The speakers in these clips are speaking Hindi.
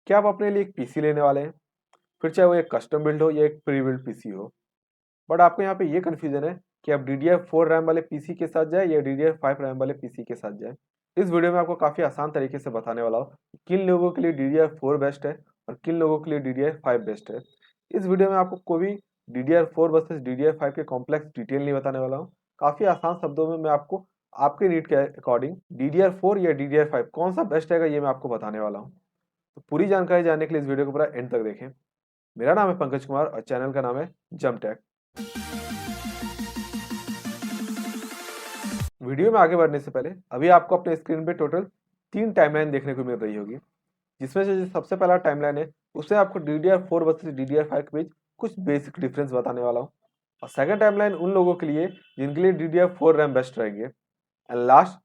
क्या आप अपने लिए एक पीसी लेने वाले हैं, फिर चाहे वो एक कस्टम बिल्ड हो या एक प्री बिल्ड पीसी हो। बट आपको यहाँ पे ये कन्फ्यूजन है कि आप DDR4 रैम वाले पीसी के साथ जाए या DDR5 रैम वाले पीसी के साथ जाए। इस वीडियो में आपको काफ़ी आसान तरीके से बताने वाला हूँ कि किन लोगों के लिए DDR4 बेस्ट है और किन लोगों के लिए DDR5 बेस्ट है। इस वीडियो में आपको कोई भी DDR4 वर्सेस DDR5 के कॉम्प्लेक्स डिटेल नहीं बताने वाला हूँ। काफ़ी आसान शब्दों में मैं आपको आपके नीड के अकॉर्डिंग DDR4 या DDR5 कौन सा बेस्ट रहेगा ये मैं आपको बताने वाला हूँ। तो पूरी जानकारी जानने के लिए इस वीडियो को पूरा एंड तक देखें। मेरा नाम है पंकज कुमार और चैनल का नाम है जमटेक। वीडियो में आगे बढ़ने से पहले अभी आपको अपने स्क्रीन पे टोटल 3 टाइमलाइन देखने को मिल रही होगी, जिसमें से जो सबसे पहला टाइमलाइन है उससे आपको DDR4 वर्सेस DDR5 के बीच कुछ बेसिक डिफरेंस बताने वाला हूँ। और सेकंड टाइमलाइन उन लोगों के लिए जिनके लिए DDR4 रैम बेस्ट रहेंगे। एंड लास्ट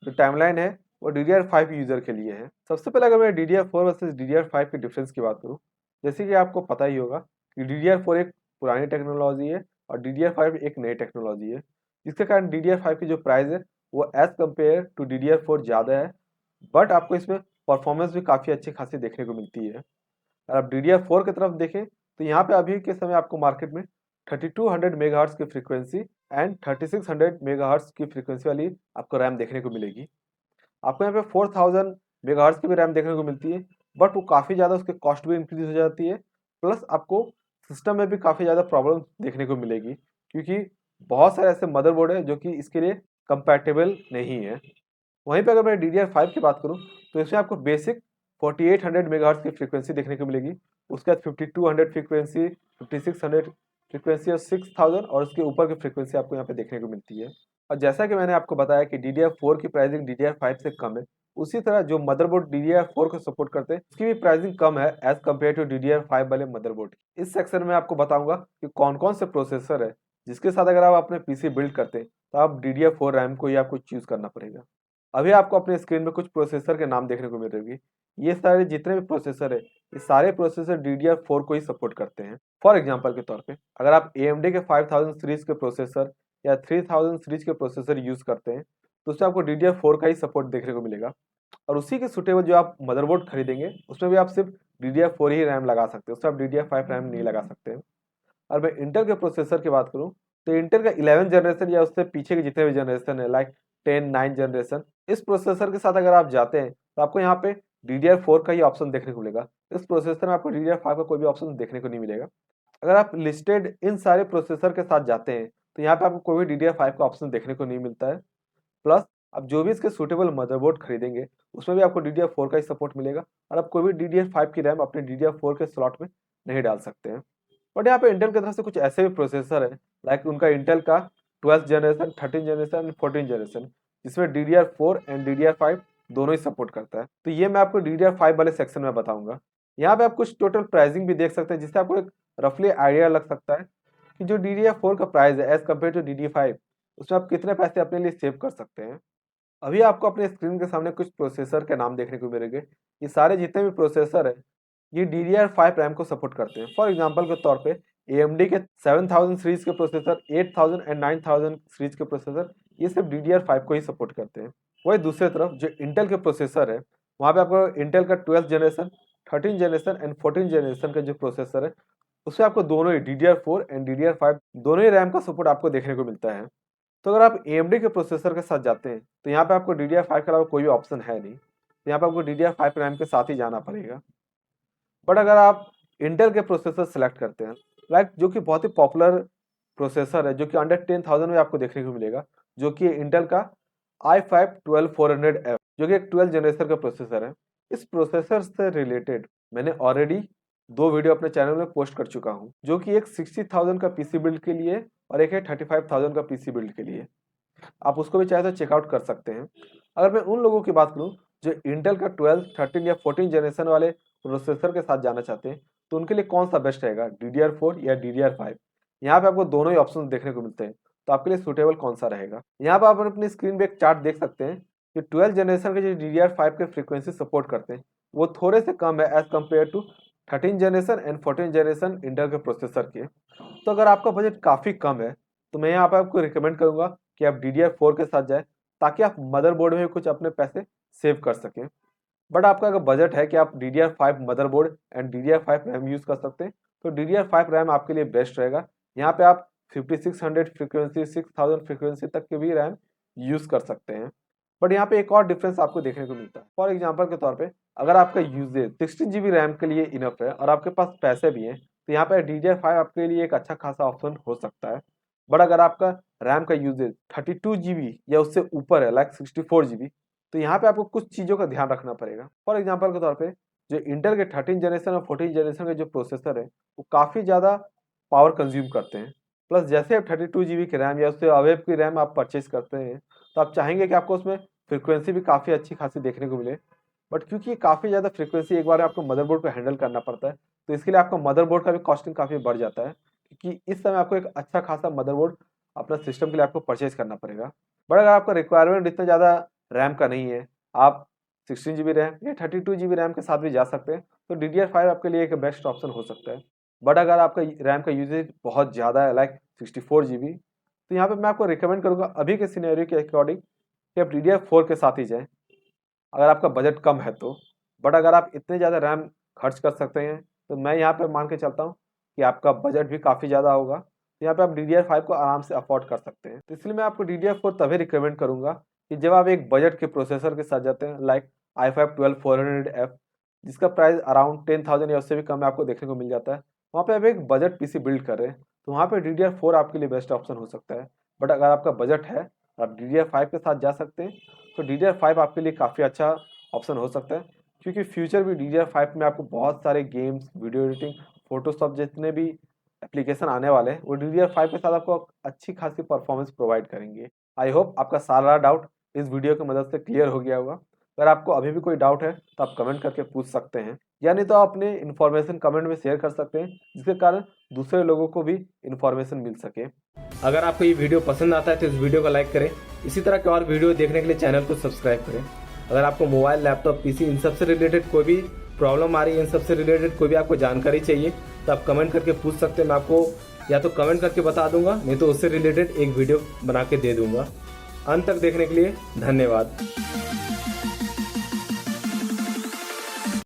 जो टाइमलाइन है वो DDR5 यूजर के लिए है। सबसे पहले अगर मैं DDR4 वर्सेस DDR5 के डिफरेंस की बात करूँ, जैसे कि आपको पता ही होगा कि DDR4 एक पुरानी टेक्नोलॉजी है और DDR5 एक नई टेक्नोलॉजी है, जिसके कारण DDR5 की जो प्राइस है वो एज कम्पेयर टू DDR4 ज़्यादा है। बट आपको इसमें परफॉर्मेंस भी काफ़ी अच्छी खासी देखने को मिलती है। अगर आप DDR4 की तरफ देखें तो यहाँ पे अभी के समय आपको मार्केट में 3200 मेगाहर्ट्ज की फ्रीक्वेंसी एंड 3600 मेगाहर्ट्ज की फ्रीक्वेंसी वाली आपको रैम देखने को मिलेगी। आपको यहाँ पे 4000 मेगाहर्ट्ज की भी रैम देखने को मिलती है, बट वो काफ़ी ज़्यादा उसकी कॉस्ट भी इंक्रीज हो जाती है। प्लस आपको सिस्टम में भी काफ़ी ज़्यादा प्रॉब्लम देखने को मिलेगी, क्योंकि बहुत सारे ऐसे मदरबोर्ड है जो कि इसके लिए कंपैटिबल नहीं है। वहीं पे अगर मैं DDR5 की बात करूँ तो इसमें आपको बेसिक 4800 मेगाहर्ट्ज की फ्रीक्वेंसी देखने को मिलेगी। उसके बाद 5200 फ्रीक्वेंसी, 5600 फ्रीक्वेंसी और 6000 और उसके ऊपर की फ्रीक्वेंसी आपको यहाँ पे देखने को मिलती है। और जैसा कि मैंने आपको बताया कि DDR4 की प्राइसिंग DDR5 से कम है, उसी तरह जो मदरबोर्ड DDR4 को सपोर्ट करते हैं उसकी भी प्राइसिंग कम है एज कम्पेयर टू DDR5 वाले मदरबोर्ड। इस सेक्शन में आपको बताऊंगा कि कौन कौन से प्रोसेसर है जिसके साथ अगर आप अपने पीसी बिल्ड करते हैं तो आप DDR4 रैम को ही आपको चूज करना पड़ेगा। अभी आपको अपने स्क्रीन में कुछ प्रोसेसर के नाम देखने को मिल रही होगी। ये सारे जितने भी प्रोसेसर है, ये सारे प्रोसेसर DDR4 को ही सपोर्ट करते हैं। फॉर एग्जांपल के तौर पे अगर आप AMD के 5000 सीरीज के प्रोसेसर या 3000 सीरीज के प्रोसेसर यूज करते हैं तो उसमें आपको DDR4 का ही सपोर्ट देखने को मिलेगा। और उसी के सुटेबल जो आप मदरबोर्ड खरीदेंगे उसमें भी आप सिर्फ DDR4 ही रैम लगा सकते हैं, उसमें आप DDR5 रैम नहीं लगा सकते हैं। और मैं इंटेल के प्रोसेसर की बात करूँ तो इंटेल का 11 जनरेशन या उससे पीछे के जितने भी जनरेशन है लाइक 10 9 जनरेशन, इस प्रोसेसर के साथ अगर आप जाते हैं तो आपको यहाँ पे DDR4 का ही ऑप्शन देखने को मिलेगा। इस प्रोसेसर में आपको DDR5 का कोई भी ऑप्शन देखने को नहीं मिलेगा। अगर आप लिस्टेड इन सारे प्रोसेसर के साथ जाते हैं तो यहाँ पे आपको कोई भी DDR5 का ऑप्शन देखने को नहीं मिलता है। प्लस आप जो भी इसके सूटेबल मदरबोर्ड खरीदेंगे उसमें भी आपको DDR4 का ही सपोर्ट मिलेगा और आप कोई भी DDR5 की रैम अपने DDR4 के स्लॉट में नहीं डाल सकते हैं। बट यहाँ पे इंटेल की तरफ से कुछ ऐसे भी प्रोसेसर है लाइक उनका इंटेल का 12th जनरेशन, 13 जनरेशन, 14 जनरेशन, जिसमें DDR4 एंड DDR5 दोनों ही सपोर्ट करता है। तो ये मैं आपको DDR5 वाले सेक्शन में बताऊंगा। यहाँ पे आप कुछ टोटल प्राइसिंग भी देख सकते हैं, जिससे आपको एक रफली आइडिया लग सकता है कि जो DDR4 का प्राइस है एज कम्पेयर टू DDR5 उसमें आप कितने पैसे अपने लिए सेव कर सकते हैं। अभी आपको अपने स्क्रीन के सामने कुछ प्रोसेसर के नाम देखने को मिलेंगे। ये सारे जितने भी प्रोसेसर है ये DDR5 रैम को सपोर्ट करते हैं। फॉर एग्जांपल के तौर पे AMD के 7000 सीरीज के प्रोसेसर, 8000 एंड 9000 सीरीज के प्रोसेसर ये सिर्फ DDR5 को ही सपोर्ट करते हैं। वही दूसरी तरफ जो इंटेल के प्रोसेसर है वहाँ पे आपको इंटेल का 12th generation, 13 generation and 14 generation का जो प्रोसेसर है उसमें आपको दोनों ही DDR4 एंड DDR5 दोनों ही रैम का सपोर्ट आपको देखने को मिलता है। तो अगर आप AMD के प्रोसेसर के साथ जाते हैं तो यहाँ पे आपको DDR5 के अलावा कोई भी ऑप्शन है नहीं, तो यहाँ पे आपको DDR5 रैम के साथ ही जाना पड़ेगा। बट अगर आप इंटेल के प्रोसेसर सेलेक्ट करते हैं लाइक जो कि बहुत ही पॉपुलर प्रोसेसर है जो कि अंडर 10,000 में आपको देखने को मिलेगा, जो कि इंटेल का i5-12400F जो कि एक 12 जनरेशन का प्रोसेसर है। इस प्रोसेसर से रिलेटेड मैंने ऑलरेडी 2 वीडियो अपने चैनल में पोस्ट कर चुका हूँ, जो कि एक 60,000 का पीसी बिल्ड के लिए और एक है 35,000 का पीसी बिल्ड के लिए। आप उसको भी चाहे तो चेकआउट कर सकते हैं। अगर मैं उन लोगों की बात करूं जो इंटेल का 12, 13 या 14 जनरेशन वाले प्रोसेसर के साथ जाना चाहते हैं तो उनके लिए कौन सा बेस्ट रहेगा, DDR4 या DDR5। यहाँ पे आपको दोनों ही ऑप्शन देखने को मिलते हैं, तो आपके लिए सूटेबल कौन सा रहेगा। यहाँ पे आप अपनी स्क्रीन पे एक चार्ट देख सकते हैं कि 12 जनरेशन के जो DDR5 के फ्रीक्वेंसी सपोर्ट करते हैं वो थोड़े से कम है as compare to 13 generation and 14 generation Intel के प्रोसेसर के। तो अगर आपका बजट काफ़ी कम है तो मैं यहाँ पे आपको रिकमेंड करूँगा कि आप DDR4 के साथ जाएं, ताकि आप मदरबोर्ड में कुछ अपने पैसे सेव कर सकें। बट आपका अगर बजट है कि आप DDR5 motherboard and DDR5 RAM use कर सकते हैं तो DDR5 रैम आपके लिए बेस्ट रहेगा। यहाँ पे आप 5600 फ्रिक्वेंसी 6000 फ्रिक्वेंसी तक के भी रैम यूज़ कर सकते हैं। बट यहाँ पे एक और डिफरेंस आपको देखने को मिलता है। फॉर एग्जाम्पल के तौर पे अगर आपका यूजेज 16 GB रैम के लिए इनफ है और आपके पास पैसे भी हैं तो यहाँ पे DDR5 आपके लिए एक अच्छा खासा ऑप्शन हो सकता है। बट अगर आपका रैम का यूजेज 32 GB या उससे ऊपर है लाइक 64 GB तो यहाँ पे आपको कुछ चीज़ों का ध्यान रखना पड़ेगा। फॉर एग्जाम्पल के तौर पे जो इंटेल के 13 जनरेशन और 14 जनरेशन के जो प्रोसेसर है वो काफ़ी ज़्यादा पावर कंज्यूम करते हैं। प्लस जैसे आप 32 GB की रैम या उससे अवेव की रैम आप परचेज करते हैं तो आप चाहेंगे कि आपको उसमें फ्रीक्वेंसी भी काफ़ी अच्छी खासी देखने को मिले। बट क्योंकि काफ़ी ज़्यादा फ्रीक्वेंसी एक बार आपको मदरबोर्ड को हैंडल करना पड़ता है तो इसके लिए आपका मदरबोर्ड का भी कॉस्टिंग काफ़ी बढ़ जाता है, क्योंकि इस समय आपको एक अच्छा खासा मदरबोर्ड अपना सिस्टम के लिए आपको परचेज करना पड़ेगा। बट अगर आपका रिक्वायरमेंट इतना ज़्यादा रैम का नहीं है, आप 16 GB रैम या 32 GB रैम के साथ भी जा सकते हैं तो DDR5 आपके लिए एक बेस्ट ऑप्शन हो सकता है। बट अगर आपका रैम का यूजेज बहुत ज़्यादा है लाइक 64 GB तो यहाँ पे मैं आपको रिकमेंड करूँगा अभी के सिनेरियो के अकॉर्डिंग कि आप DDR4 के साथ ही जाएँ अगर आपका बजट कम है तो। बट अगर आप इतने ज़्यादा रैम खर्च कर सकते हैं तो मैं यहाँ पे मान के चलता हूँ कि आपका बजट भी काफ़ी ज़्यादा होगा तो यहाँ पे आप DDR5 को आराम से अफोर्ड कर सकते हैं। तो इसलिए मैं आपको DDR4 तभी रिकमेंड करूँगा कि जब आप एक बजट के प्रोसेसर के साथ जाते हैं लाइक i5 12400F जिसका प्राइस अराउंड 10,000 या उससे भी कम में आपको देखने को मिल जाता है, वहाँ पे आप एक बजट PC बिल्ड कर रहे हैं तो वहाँ पे DDR4 आपके लिए बेस्ट ऑप्शन हो सकता है। बट अगर आपका बजट है आप DDR5 के साथ जा सकते हैं तो DDR5 आपके लिए काफ़ी अच्छा ऑप्शन हो सकता है, क्योंकि फ्यूचर भी DDR5 में आपको बहुत सारे गेम्स, वीडियो एडिटिंग, फोटोशॉप जितने भी एप्लीकेशन आने वाले हैं वो DDR5 के साथ आपको अच्छी खासी परफॉर्मेंस प्रोवाइड करेंगे। आई होप आपका सारा डाउट इस वीडियो की मदद से क्लियर हो गया होगा। अगर आपको अभी भी कोई डाउट है तो आप कमेंट करके पूछ सकते हैं, या नहीं तो आप अपने इन्फॉर्मेशन कमेंट में शेयर कर सकते हैं जिसके कारण दूसरे लोगों को भी इन्फॉर्मेशन मिल सके। अगर आपको ये वीडियो पसंद आता है तो इस वीडियो को लाइक करें। इसी तरह के और वीडियो देखने के लिए चैनल को सब्सक्राइब करें। अगर आपको मोबाइल, लैपटॉप, पीसी इन सब से रिलेटेड कोई भी प्रॉब्लम आ रही है, इन सब से रिलेटेड कोई भी आपको जानकारी चाहिए तो आप कमेंट करके पूछ सकते हैं। मैं आपको या तो कमेंट करके बता दूंगा, नहीं तो उससे रिलेटेड एक वीडियो बना के दे दूंगा। अंत तक देखने के लिए धन्यवाद।